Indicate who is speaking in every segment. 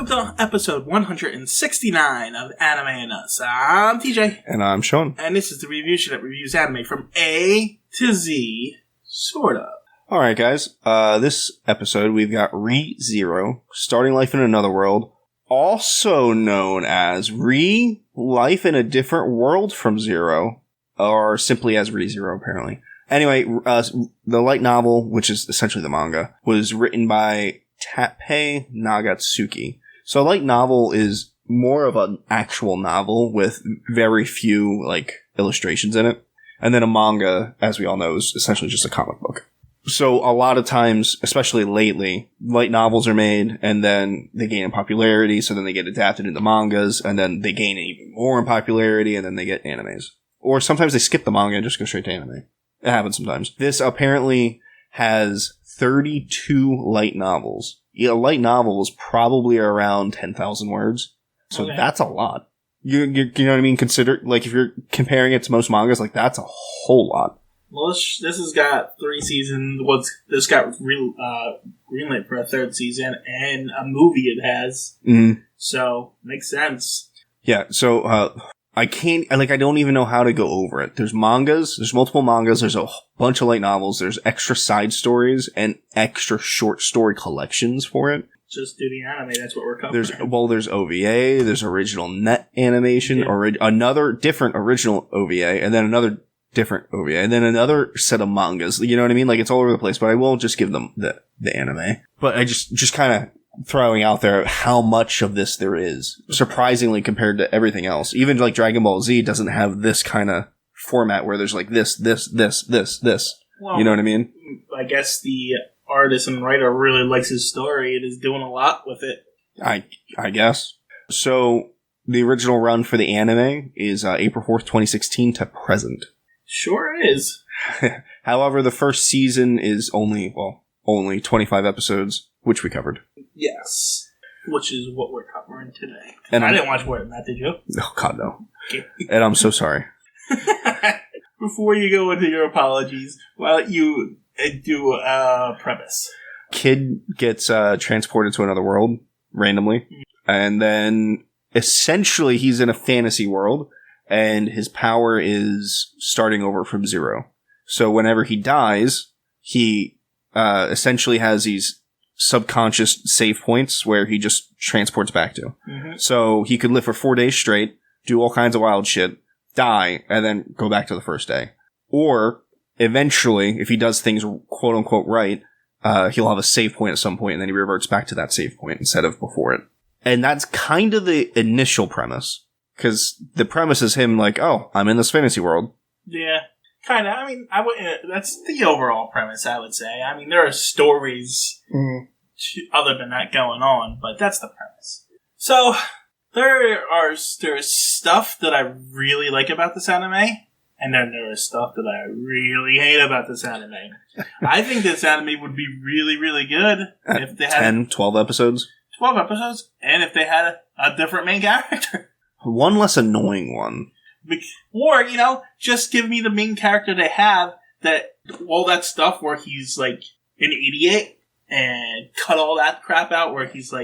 Speaker 1: welcome to episode 169 of Anime and Us. I'm TJ.
Speaker 2: And I'm Shawn.
Speaker 1: And this is the review show that reviews anime from A to Z, sort of.
Speaker 2: Alright guys, this episode we've got Re-Zero, Starting Life in Another World, also known as Re-Life in a Different World from Zero, or simply as Re-Zero apparently. Anyway, the light novel, which is essentially the manga, was written by Tappei Nagatsuki. So a light novel is more of an actual novel with very few, illustrations in it. And then a manga, as we all know, is essentially just a comic book. So a lot of times, especially lately, light novels are made, and then they gain in popularity, so then they get adapted into mangas, and then they gain even more in popularity, and then they get animes. Or sometimes they skip the manga and just go straight to anime. It happens sometimes. This apparently has 32 light novels. A light novel is probably around 10,000 words. So That's a lot. You know what I mean? Consider, if you're comparing it to most mangas, that's a whole lot.
Speaker 1: Well, this has got 3 seasons. This got greenlit for a 3rd season, and a movie it has.
Speaker 2: Mm-hmm.
Speaker 1: So, makes sense.
Speaker 2: Yeah, so, I don't even know how to go over it. There's mangas, there's multiple mangas, there's a bunch of light novels, there's extra side stories, and extra short story collections for it.
Speaker 1: Just do the anime, that's what we're covering.
Speaker 2: There's OVA, there's original net animation, or another different original OVA, and then another different OVA, and then another set of mangas. You know what I mean? It's all over the place, but I won't just give them the anime. But I just kind of throwing out there how much of this there is, surprisingly compared to everything else. Even Dragon Ball Z doesn't have this kind of format where there's this.
Speaker 1: Well,
Speaker 2: you know what I mean?
Speaker 1: I guess the artist and writer really likes his story and is doing a lot with it.
Speaker 2: I guess. So the original run for the anime is April 4th, 2016 to present.
Speaker 1: Sure is.
Speaker 2: However, the first season is only 25 episodes, which we covered.
Speaker 1: Yes. Which is what we're covering today.
Speaker 2: And
Speaker 1: I didn't watch more than that, did you?
Speaker 2: Oh, God, no.
Speaker 1: Okay.
Speaker 2: And I'm so sorry.
Speaker 1: Before you go into your apologies, why don't you do a premise?
Speaker 2: Kid gets transported to another world randomly, and then essentially he's in a fantasy world, and his power is starting over from zero. So whenever he dies, he essentially has these subconscious save points where he just transports back to. Mm-hmm. So he could live for 4 days straight, do all kinds of wild shit, die, and then go back to the first day. Or eventually, if he does things quote unquote right, he'll have a save point at some point, and then he reverts back to that save point instead of before it. And that's kind of the initial premise. Because the premise is him I'm in this fantasy world.
Speaker 1: Yeah. Kind of. I mean, that's the overall premise, I would say. I mean, there are stories other than that going on, but that's the premise. So, there's stuff that I really like about this anime, and then there is stuff that I really hate about this anime. I think this anime would be really, really good if they had
Speaker 2: 10, 12 episodes.
Speaker 1: 12 episodes, and if they had a different main character.
Speaker 2: One less annoying one.
Speaker 1: Or, just give me the main character they have, that all that stuff where he's an idiot, and cut all that crap out where he's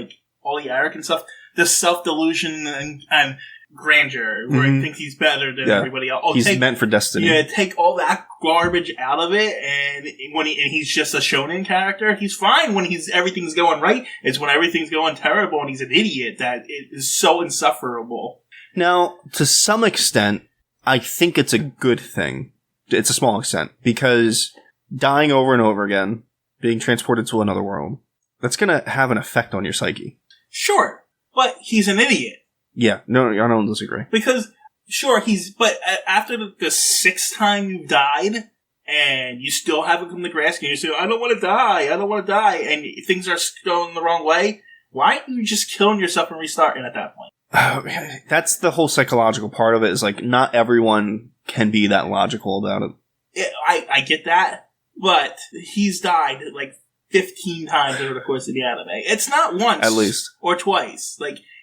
Speaker 1: all the arrogant stuff, the self-delusion and grandeur, where he thinks he's better than everybody else.
Speaker 2: He's meant for destiny.
Speaker 1: Yeah, take all that garbage out of it, and he's just a shonen character, he's fine when everything's going right. It's when everything's going terrible and he's an idiot that it is so insufferable.
Speaker 2: Now, to some extent, I think it's a good thing. It's a small extent, because dying over and over again, being transported to another world, that's going to have an effect on your psyche.
Speaker 1: Sure, but he's an idiot.
Speaker 2: Yeah, no, I don't disagree.
Speaker 1: Because, sure, but after the 6th time you've died, and you still haven't come to grasp, and you say, I don't want to die, and things are going the wrong way, why aren't you just killing yourself and restarting at that point?
Speaker 2: That's the whole psychological part of it, is not everyone can be that logical about it.
Speaker 1: I get that, but he's died 15 times over the course of the anime. It's not once.
Speaker 2: At least.
Speaker 1: Or twice.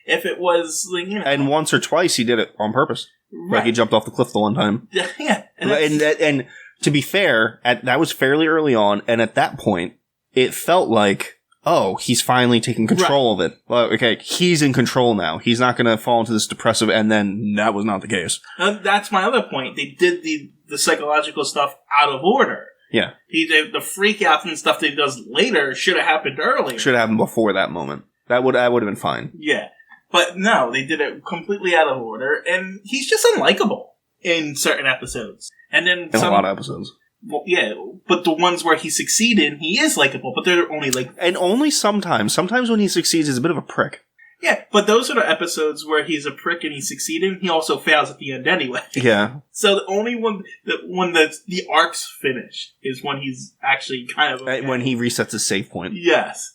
Speaker 1: If it was,
Speaker 2: And once or twice he did it on purpose.
Speaker 1: Right.
Speaker 2: He jumped off the cliff the one time.
Speaker 1: Yeah.
Speaker 2: And to be fair, that was fairly early on, and at that point, it felt like oh, he's finally taking control of it. Well, okay, he's in control now. He's not going to fall into this depressive, and then that was not the case.
Speaker 1: That's my other point. They did the psychological stuff out of order.
Speaker 2: Yeah.
Speaker 1: He did the freak outs and stuff that he does later should have happened earlier.
Speaker 2: Should have happened before that moment. That would have been fine.
Speaker 1: Yeah. But no, they did it completely out of order, and he's just unlikable in certain episodes. And then
Speaker 2: in a lot of episodes.
Speaker 1: Well, yeah, but the ones where he succeeded, he is likable, but they're only like...
Speaker 2: And only sometimes. Sometimes when he succeeds, he's a bit of a prick.
Speaker 1: Yeah, but those are the episodes where he's a prick and he succeeded, he also fails at the end anyway.
Speaker 2: Yeah.
Speaker 1: So the only one that when the arcs finish is when he's actually kind of... Okay.
Speaker 2: When he resets his save point.
Speaker 1: Yes.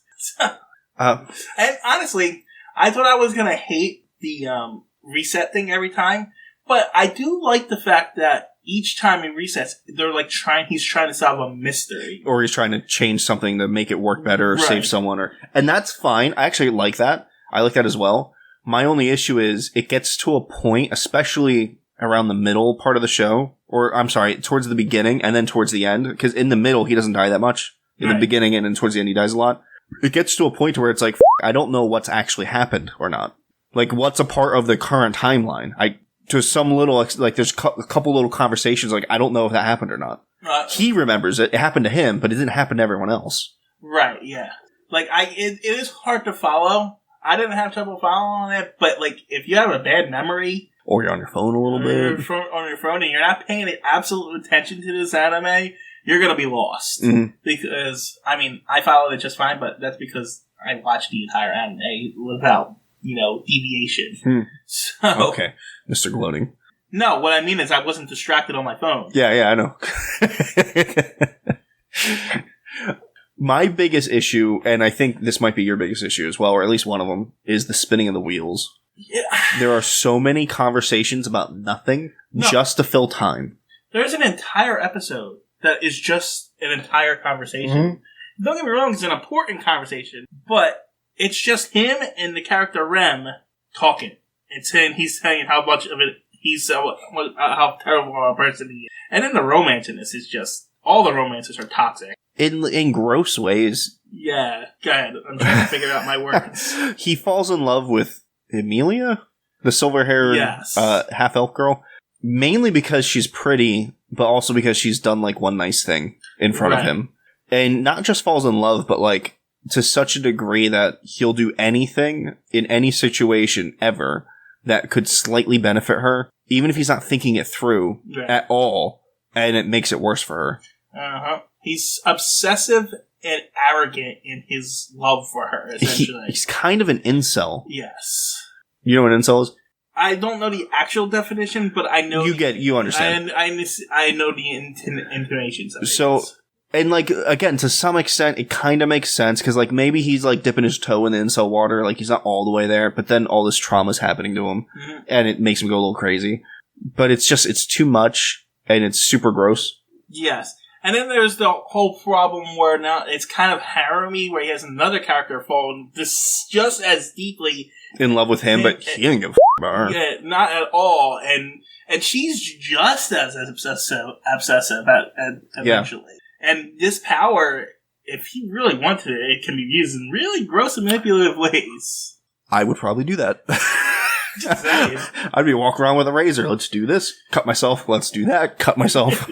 Speaker 1: And honestly, I thought I was going to hate the reset thing every time, but I do like the fact that each time he resets, they're like he's trying to solve a mystery.
Speaker 2: Or he's trying to change something to make it work better or save someone. And that's fine. I actually like that. I like that as well. My only issue is it gets to a point, especially around the middle part of the show, or I'm sorry, towards the beginning and then towards the end, because in the middle he doesn't die that much. In the beginning and then towards the end he dies a lot. It gets to a point where it's like, I don't know what's actually happened or not. Like, what's a part of the current timeline? To some little, like, there's a couple little conversations, like, I don't know if that happened or not. He remembers it. It happened to him, but it didn't happen to everyone else. Right,
Speaker 1: yeah. Like, it is hard to follow. I didn't have trouble following it, but, like, if you have a bad memory...
Speaker 2: Or you're on your phone a little bit.
Speaker 1: On your phone, and you're not paying absolute attention to this anime, you're gonna be lost. Mm-hmm. Because, I mean, I followed it just fine, but that's because I watched the entire anime without... deviation. So,
Speaker 2: okay, Mr. Gloating.
Speaker 1: No, what I mean is I wasn't distracted on my phone.
Speaker 2: Yeah, I know. My biggest issue, and I think this might be your biggest issue as well, or at least one of them, is the spinning of the wheels. Yeah. There are so many conversations about nothing just to fill time.
Speaker 1: There's an entire episode that is just an entire conversation. Mm-hmm. Don't get me wrong, it's an important conversation, but it's just him and the character Rem talking. He's saying how much of it how terrible of a person he is. And then the romance in this is just, all the romances are toxic.
Speaker 2: In gross ways.
Speaker 1: Yeah, go ahead. I'm trying to figure out my words.
Speaker 2: He falls in love with Emilia, the silver-haired half-elf girl, mainly because she's pretty, but also because she's done like one nice thing in front of him. And not just falls in love, but like to such a degree that he'll do anything in any situation ever that could slightly benefit her, even if he's not thinking it through at all, and it makes it worse for her. Uh-huh.
Speaker 1: He's obsessive and arrogant in his love for her, essentially.
Speaker 2: He's kind of an incel.
Speaker 1: Yes.
Speaker 2: You know what an incel is?
Speaker 1: I don't know the actual definition, but I know...
Speaker 2: You understand.
Speaker 1: I know the intonations of it.
Speaker 2: So... And, like, again, to some extent, it kind of makes sense, because, like, maybe he's, like, dipping his toe in the incel water, like, he's not all the way there, but then all this trauma's happening to him, and it makes him go a little crazy. But it's too much, and it's super gross.
Speaker 1: Yes. And then there's the whole problem where now it's kind of harem-y, where he has another character falling just as deeply...
Speaker 2: in love with him, but he didn't give a about her.
Speaker 1: Yeah, not at all, and she's just as obsessive eventually. Yeah. And this power, if he really wanted it, it can be used in really gross and manipulative ways.
Speaker 2: I would probably do that. I'd be walking around with a razor. Let's do this. Cut myself. Let's do that. Cut myself.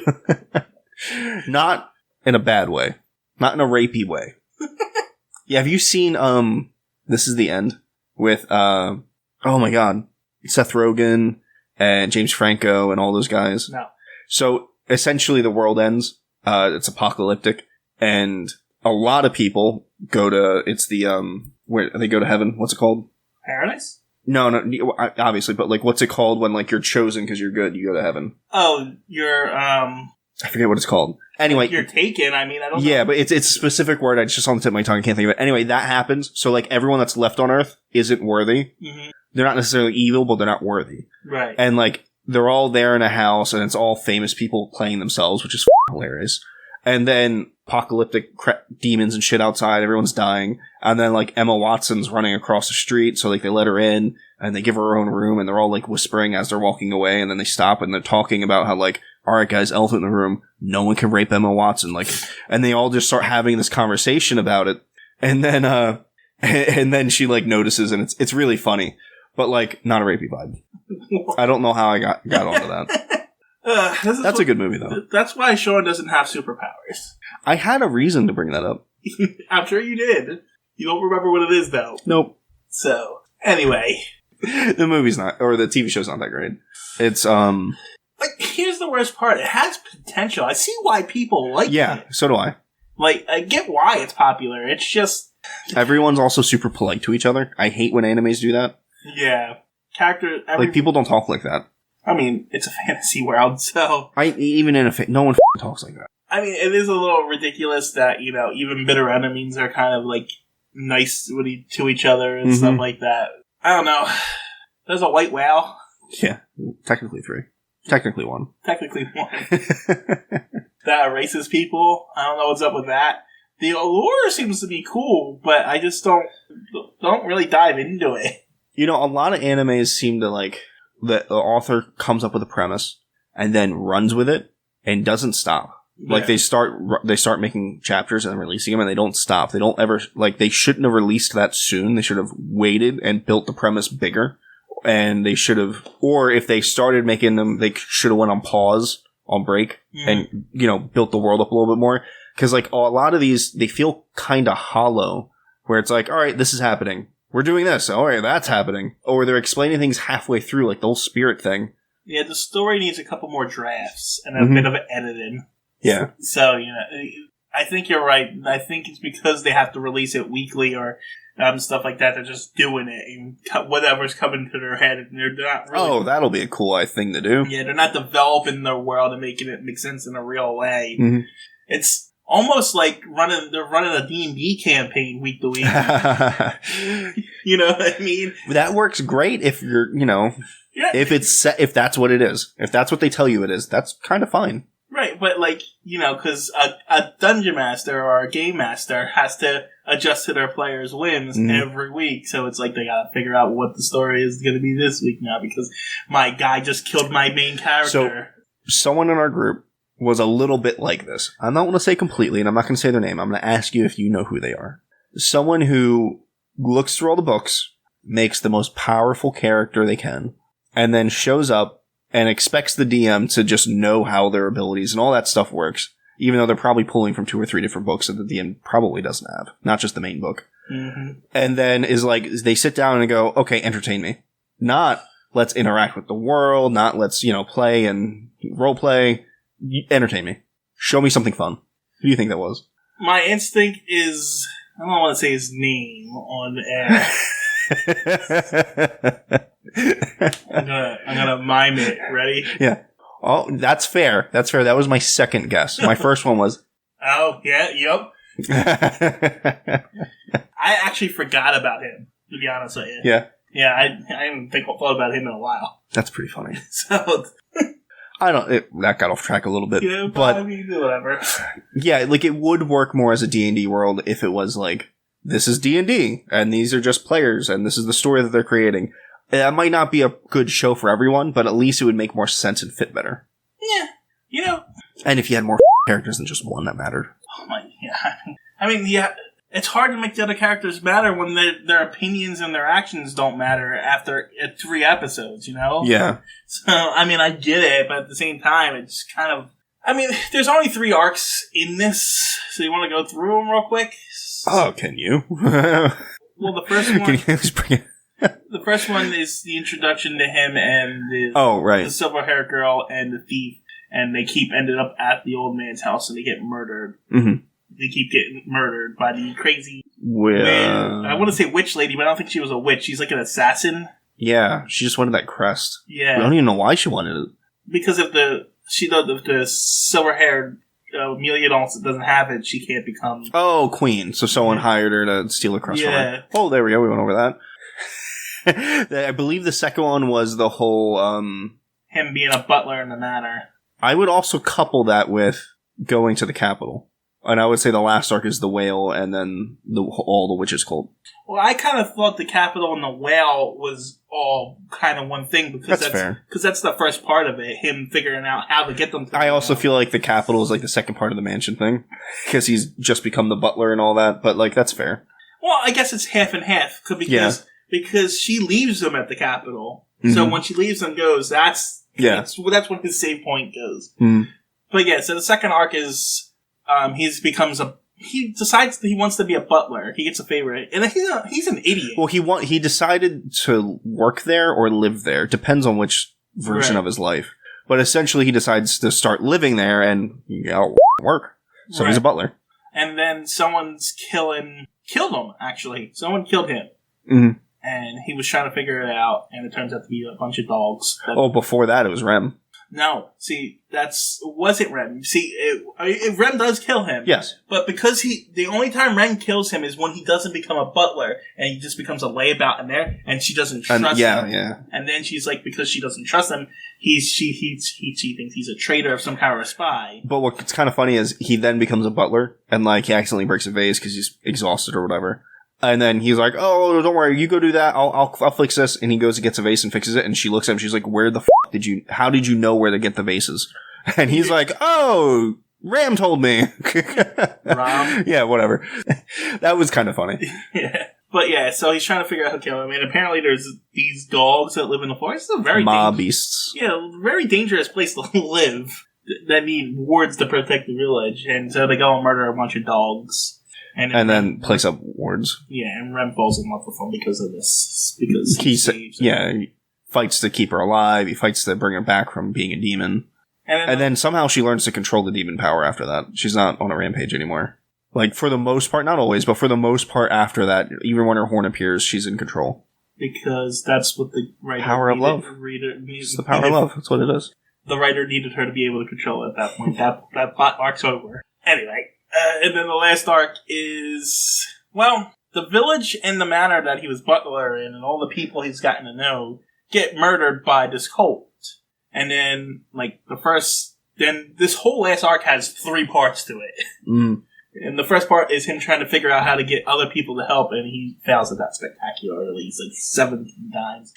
Speaker 2: Not in a bad way. Not in a rapey way. Yeah, have you seen, This Is the End? With, oh my god, Seth Rogen and James Franco and all those guys?
Speaker 1: No.
Speaker 2: So, essentially the world ends. It's apocalyptic, and a lot of people go to, it's the, where they go to heaven. What's it called?
Speaker 1: Paradise?
Speaker 2: No, obviously, but like, what's it called when like you're chosen because you're good, you go to heaven?
Speaker 1: Oh, you're,
Speaker 2: I forget what it's called. Anyway.
Speaker 1: You're taken, I mean, I don't know.
Speaker 2: Yeah, but it's a specific word, it's just on the tip of my tongue, I can't think of it. Anyway, that happens, so like everyone that's left on Earth isn't worthy. Mm-hmm. They're not necessarily evil, but they're not worthy.
Speaker 1: Right.
Speaker 2: And like, they're all there in a house, and it's all famous people playing themselves, which is hilarious. And then apocalyptic demons and shit outside, everyone's dying. And then like Emma Watson's running across the street, so like they let her in, and they give her own room, and they're all like whispering as they're walking away, and then they stop, and they're talking about how like, alright guys, elephant in the room, no one can rape Emma Watson, like, and they all just start having this conversation about it. And then, and then she like notices, and it's really funny, but like not a rapey vibe. I don't know how I got onto that. That's a good movie though.
Speaker 1: That's why Shawn doesn't have superpowers.
Speaker 2: I had a reason to bring that up.
Speaker 1: I'm sure you did. You don't remember what it is though.
Speaker 2: Nope.
Speaker 1: So anyway,
Speaker 2: the movie's not, or the TV show's not that great. It's
Speaker 1: like, here's the worst part. It has potential. I see why people like it.
Speaker 2: Yeah, so do I.
Speaker 1: Like, I get why it's popular. It's just...
Speaker 2: Everyone's also super polite to each other. I hate when animes do that.
Speaker 1: Yeah.
Speaker 2: Like, people don't talk like that.
Speaker 1: I mean, it's a fantasy world, so...
Speaker 2: Even in no one talks like that.
Speaker 1: I mean, it is a little ridiculous that, you know, even bitter enemies are kind of, like, nice to each other and stuff like that. I don't know. There's a white whale.
Speaker 2: Yeah. Technically 3. Technically 1.
Speaker 1: Technically 1. That erases people. I don't know what's up with that. The allure seems to be cool, but I just don't really dive into it.
Speaker 2: You know, a lot of animes seem to like the author comes up with a premise and then runs with it and doesn't stop. Yeah. Like they start making chapters and releasing them, and they don't stop. They don't ever they shouldn't have released that soon. They should have waited and built the premise bigger. And they should have, or if they started making them, they should have went on pause, on break, and, you know, built the world up a little bit more. Because, like, a lot of these, they feel kind of hollow, where it's like, all right, this is happening. We're doing this. All right, that's happening. Or they're explaining things halfway through, like the whole spirit thing.
Speaker 1: Yeah, the story needs a couple more drafts and a bit of editing.
Speaker 2: Yeah.
Speaker 1: So, you know, I think you're right. I think it's because they have to release it weekly or... stuff like that. They're just doing it and cut whatever's coming to their head, and they're not really... Oh,
Speaker 2: that'll be a cool thing to do.
Speaker 1: Yeah, they're not developing their world and making it make sense in a real way. Mm-hmm. It's almost like they're running a D&D campaign week to week. You know what I mean?
Speaker 2: That works great if you're, you know, if that's what it is. If that's what they tell you it is, that's kind of fine.
Speaker 1: Right, but like, you know, because a dungeon master or a game master has to adjust to their players' whims every week. So it's like they gotta figure out what the story is going to be this week now because my guy just killed my main character.
Speaker 2: So someone in our group was a little bit like this. I'm not going to say completely, and I'm not going to say their name. I'm going to ask you if you know who they are. Someone who looks through all the books, makes the most powerful character they can, and then shows up and expects the DM to just know how their abilities and all that stuff works, even though they're probably pulling from 2 or 3 different books that the DM probably doesn't have, not just the main book. Mm-hmm. And then is like, they sit down and go, okay, entertain me. Not, let's interact with the world, not let's, you know, play and role play. Entertain me. Show me something fun. Who do you think that was?
Speaker 1: My instinct is, I don't want to say his name on air. I'm gonna mime it. Ready?
Speaker 2: Yeah. Oh, that's fair. That's fair. That was my second guess. My first one was...
Speaker 1: Oh, yeah, yep. I actually forgot about him, to be honest with you.
Speaker 2: Yeah?
Speaker 1: Yeah, I haven't thought about him in a while.
Speaker 2: That's pretty funny.
Speaker 1: So...
Speaker 2: that got off track a little bit.
Speaker 1: Yeah, but I mean, whatever.
Speaker 2: Yeah, like, it would work more as a D&D world if it was like, this is D&D, and these are just players, and this is the story that they're creating. That might not be a good show for everyone, but at least it would make more sense and fit better.
Speaker 1: Yeah, you know.
Speaker 2: And if you had more characters than just one, that mattered.
Speaker 1: Oh my, yeah. I mean, yeah, it's hard to make the other characters matter when their opinions and their actions don't matter after 3 episodes, you know?
Speaker 2: Yeah.
Speaker 1: So, I mean, I get it, but at the same time, it's kind of... I mean, there's only 3 arcs in this, so you want to go through them real quick?
Speaker 2: Oh, can you?
Speaker 1: Well, the first one...
Speaker 2: Can you just bring it?
Speaker 1: The first one is the introduction to him and the silver-haired girl and the thief, and they keep ended up at the old man's house and they get murdered. Mm-hmm. They keep getting murdered by the crazy... I want to say witch lady, but I don't think she was a witch. She's like an assassin.
Speaker 2: Yeah, she just wanted that crest.
Speaker 1: Yeah.
Speaker 2: I don't even know why she wanted it.
Speaker 1: Because if the silver-haired Amelia doesn't have it, she can't become...
Speaker 2: Oh, queen. So someone hired her to steal a crest from her. Oh, there we go. We went over that. I believe the second one was the whole...
Speaker 1: him being a butler in the manor.
Speaker 2: I would also couple that with going to the capital. And I would say the last arc is the whale, and then all the witches' cult.
Speaker 1: Well, I kind of thought the capital and the whale was all kind of one thing because that's fair. Because that's the first part of it, him figuring out how to get them.
Speaker 2: I also feel like the capital is like the second part of the mansion thing because he's just become the butler and all that. But like that's fair.
Speaker 1: Well, I guess it's half and half because she leaves him at the capital. Mm-hmm. So when she leaves and goes, that's when his save point goes. Mm-hmm. But yeah, so the second arc is he decides that he wants to be a butler. He gets a favorite, and he's an idiot.
Speaker 2: Well, he decided to work there or live there. Depends on which version of his life. But essentially, he decides to start living there and work. So he's a butler.
Speaker 1: And then someone's killed him. Actually, someone killed him, and he was trying to figure it out. And it turns out to be a bunch of dogs.
Speaker 2: Before that, it was Rem.
Speaker 1: No, see, wasn't Rem. See, Rem does kill him.
Speaker 2: Yes.
Speaker 1: But because the only time Rem kills him is when he doesn't become a butler, and he just becomes a layabout in there, and she doesn't trust him.
Speaker 2: Yeah.
Speaker 1: And then she's like, because she doesn't trust him, she thinks he's a traitor of some kind of a spy.
Speaker 2: But what's kind of funny is he then becomes a butler, and like, he accidentally breaks a vase because he's exhausted or whatever. And then he's like, "Oh, don't worry, you go do that. I'll fix this." And he goes and gets a vase and fixes it. And she looks at him. She's like, "Where the how did you know where to get the vases?" And he's like, "Oh, Ram told me."
Speaker 1: Ram?
Speaker 2: Yeah, whatever. That was kind of funny.
Speaker 1: Yeah. But yeah, so he's trying to figure out how to kill him. And apparently there's these dogs that live in the forest. It's a very
Speaker 2: mob beasts.
Speaker 1: Yeah, very dangerous place to live that need wards to protect the village. And so they go and murder a bunch of dogs.
Speaker 2: And then place up wards.
Speaker 1: Yeah, and Rem falls in love with him because of this. Because
Speaker 2: he fights to keep her alive. He fights to bring her back from being a demon. And then somehow she learns to control the demon power after that. She's not on a rampage anymore. Like, for the most part, not always, but for the most part after that, even when her horn appears, she's in control.
Speaker 1: Because that's what the writer
Speaker 2: power of love. It's the power of love. That's what it is.
Speaker 1: The writer needed her to be able to control it at that point. That plot arc's over. Anyway. And then the last arc is, well, the village and the manor that he was butler in and all the people he's gotten to know get murdered by this cult. And then, like, this whole last arc has 3 parts to it. Mm. And the first part is him trying to figure out how to get other people to help, and he fails at that spectacularly. He's like 17 times.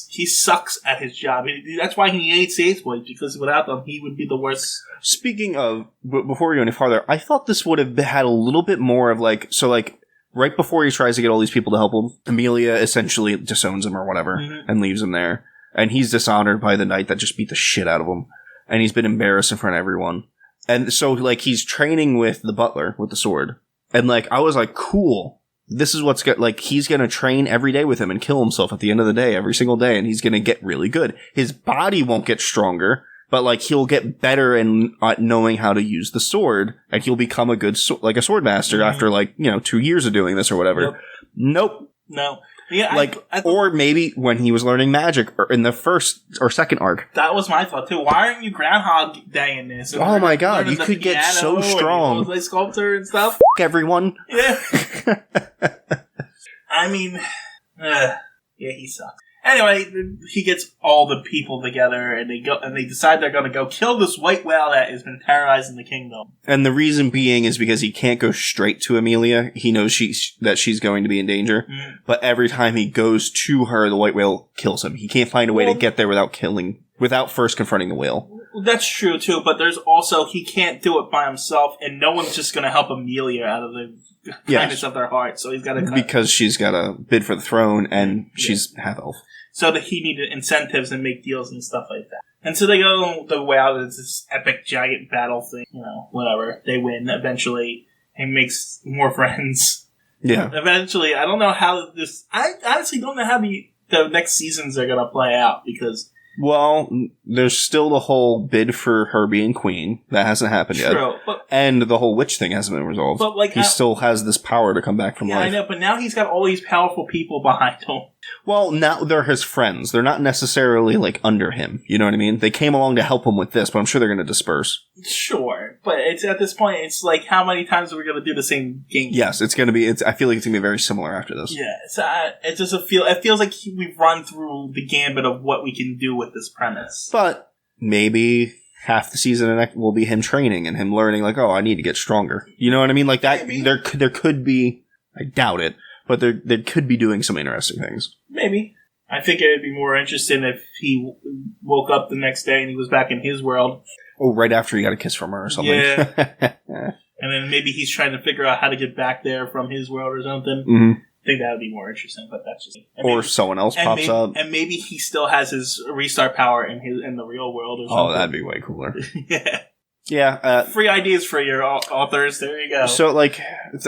Speaker 1: He sucks at his job. That's why he needs save points, because without them, he would be the worst.
Speaker 2: Speaking of, before we go any farther, I thought this would have had a little bit more of right before he tries to get all these people to help him, Amelia essentially disowns him or whatever, and leaves him there. And he's dishonored by the knight that just beat the shit out of him. And he's been embarrassed in front of everyone. And so, like, he's training with the butler, with the sword. And, like, I was like, cool. This is what's he's gonna train every day with him and kill himself at the end of the day, every single day, and he's gonna get really good. His body won't get stronger, but, like, he'll get better in knowing how to use the sword, and he'll become a good, a sword master after, 2 years of doing this or whatever.
Speaker 1: Yep.
Speaker 2: Nope.
Speaker 1: No. Yeah,
Speaker 2: or maybe when he was learning magic or in the first or second arc.
Speaker 1: That was my thought too. Why aren't you Groundhog Day in this?
Speaker 2: Oh my god, you could get so strong.
Speaker 1: Play sculptor and stuff.
Speaker 2: F*** everyone.
Speaker 1: Yeah. I mean, yeah, he sucks. Anyway, he gets all the people together, and they decide they're going to go kill this white whale that has been terrorizing the kingdom.
Speaker 2: And the reason being is because he can't go straight to Amelia. He knows that she's going to be in danger. Mm. But every time he goes to her, the white whale kills him. He can't find a way to get there without first confronting the whale.
Speaker 1: That's true too, but there's also he can't do it by himself, and no one's just going to help Amelia out of the kindness of their heart. So he's got to
Speaker 2: because she's got to bid for the throne, and she's half elf.
Speaker 1: So that he needed incentives and make deals and stuff like that. And so they go the way out. It's this epic giant battle thing. Whatever. They win eventually. He makes more friends.
Speaker 2: Yeah.
Speaker 1: Eventually, I don't know how this. I honestly don't know how the next seasons are going to play out because.
Speaker 2: Well, there's still the whole bid for her being queen. That hasn't happened yet. And the whole witch thing hasn't been resolved. But he still has this power to come back from life.
Speaker 1: Yeah, I know, but now he's got all these powerful people behind him.
Speaker 2: Well, now they're his friends. They're not necessarily, under him. You know what I mean? They came along to help him with this, but I'm sure they're going to disperse.
Speaker 1: Sure. But it's at this point, it's like, how many times are we going to do the same game?
Speaker 2: Yes, it's going to be, I feel like it's going to be very similar after this.
Speaker 1: Yeah, it feels like we've run through the gambit of what we can do with this premise.
Speaker 2: But maybe half the season will be him training and him learning, like, oh, I need to get stronger. You know what I mean? Like that,
Speaker 1: Maybe.
Speaker 2: there could be, I doubt it, but they could be doing some interesting things.
Speaker 1: Maybe. I think it would be more interesting if he woke up the next day and he was back in his world.
Speaker 2: Oh, right after he got a kiss from her or something.
Speaker 1: Yeah. And then maybe he's trying to figure out how to get back there from his world or something.
Speaker 2: Mm-hmm.
Speaker 1: I think that would be more interesting, but that's just...
Speaker 2: Or someone else pops up.
Speaker 1: And maybe he still has his restart power in the real world or something.
Speaker 2: Oh, that'd be way cooler.
Speaker 1: Yeah.
Speaker 2: Yeah.
Speaker 1: Free ideas for your authors. There you go.
Speaker 2: So, like,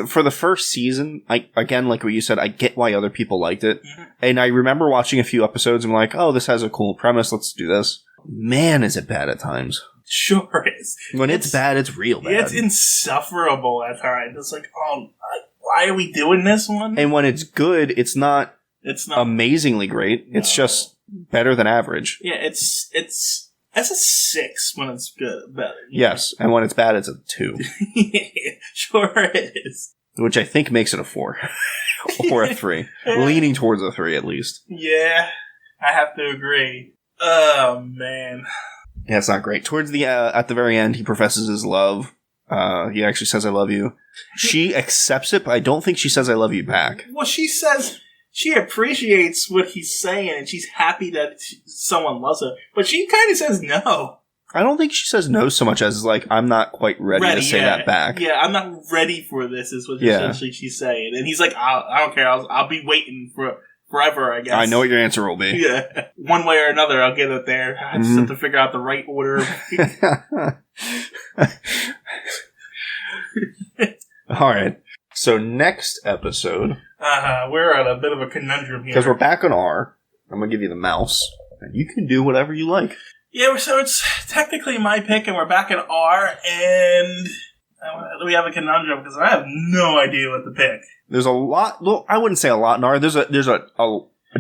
Speaker 2: for the first season, again, like what you said, I get why other people liked it. Mm-hmm. And I remember watching a few episodes and I'm like, oh, this has a cool premise. Let's do this. Man, is it bad at times.
Speaker 1: Sure is.
Speaker 2: When it's bad, it's real bad.
Speaker 1: It's insufferable at times. It's like, oh, why are we doing this one?
Speaker 2: And when it's good, it's not amazingly great. No. It's just better than average.
Speaker 1: Yeah, it's a 6 when it's good. Better.
Speaker 2: Yes, and when it's bad, it's a 2.
Speaker 1: Sure it is.
Speaker 2: Which I think makes it a 4. Or a 3. Leaning towards a 3, at least.
Speaker 1: Yeah, I have to agree. Oh, man.
Speaker 2: Yeah, it's not great. Towards the at the very end, he professes his love. He actually says, I love you. She accepts it, but I don't think she says, I love you back.
Speaker 1: Well, she says she appreciates what he's saying, and she's happy that someone loves her. But she kind of says no.
Speaker 2: I don't think she says no so much as, like, I'm not quite ready to say that back.
Speaker 1: Yeah, I'm not ready for this, is what essentially she's saying. And he's like, I don't care. I'll be waiting forever, I guess.
Speaker 2: I know what your answer will be.
Speaker 1: Yeah. One way or another, I'll get it there. I just have to figure out the right order.
Speaker 2: All right. So next episode...
Speaker 1: we're at a bit of a conundrum here.
Speaker 2: Because we're back on R. I'm going to give you the mouse. And you can do whatever you like.
Speaker 1: Yeah, so it's technically my pick, and we're back in R, and we have a conundrum, because I have no idea what to pick.
Speaker 2: There's a lot... Well, I wouldn't say a lot in R. There's a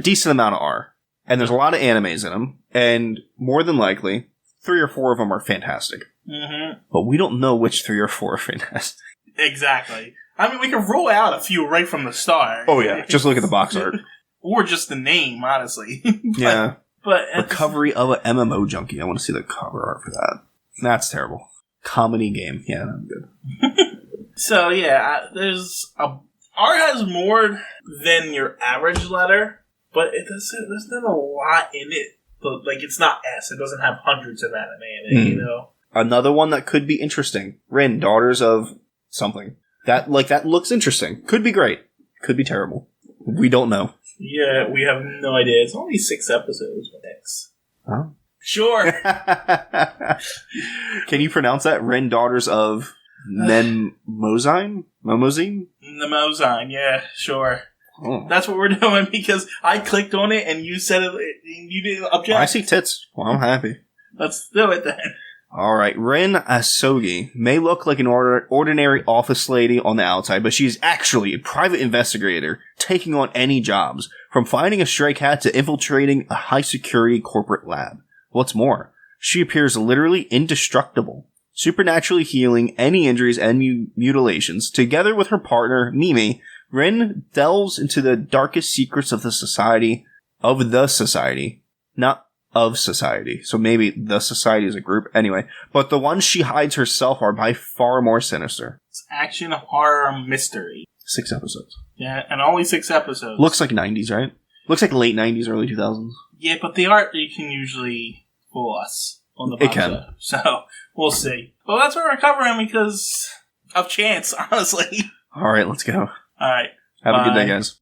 Speaker 2: decent amount of R. And there's a lot of animes in them. And more than likely, 3 or 4 of them are fantastic. Mm-hmm. But we don't know which 3 or 4 are fantastic.
Speaker 1: Exactly. I mean, we can rule out a few right from the start.
Speaker 2: Oh, yeah. Just look at the box art.
Speaker 1: Or just the name, honestly.
Speaker 2: Yeah.
Speaker 1: But
Speaker 2: Recovery of an MMO Junkie. I want to see the cover art for that. That's terrible. Comedy game. Yeah, I'm good.
Speaker 1: So, yeah, R has more than your average letter, but there's not a lot in it. But, like, it's not S. It doesn't have hundreds of anime in it, you know?
Speaker 2: Another one that could be interesting. Rin, Daughters of something. That looks interesting. Could be great. Could be terrible. We don't know.
Speaker 1: Yeah, we have no idea. It's only 6 episodes. X.
Speaker 2: Oh.
Speaker 1: Sure.
Speaker 2: Can you pronounce that? Rin, Daughters of Momozine?
Speaker 1: Momozine, yeah, sure.
Speaker 2: Oh.
Speaker 1: That's what we're doing, because I clicked on it and you said it, and you didn't object.
Speaker 2: I see tits. Well, I'm happy.
Speaker 1: Let's do it then.
Speaker 2: Alright, Rin Asogi may look like an ordinary office lady on the outside, but she's actually a private investigator taking on any jobs, from finding a stray cat to infiltrating a high-security corporate lab. What's more, she appears literally indestructible, supernaturally healing any injuries and mutilations. Together with her partner, Mimi, Rin delves into the darkest secrets of the society, not of society. So maybe the society is a group. Anyway, but the ones she hides herself are by far more sinister.
Speaker 1: It's action, horror, mystery.
Speaker 2: 6 episodes.
Speaker 1: Yeah, and only 6 episodes.
Speaker 2: Looks like 90s, right? Looks like late 90s, early 2000s.
Speaker 1: Yeah, but the art, you can usually fool us on the box. It can. So, we'll see. Well, that's what we're covering because of chance, honestly.
Speaker 2: Alright, let's go.
Speaker 1: Alright.
Speaker 2: Have a good day, guys.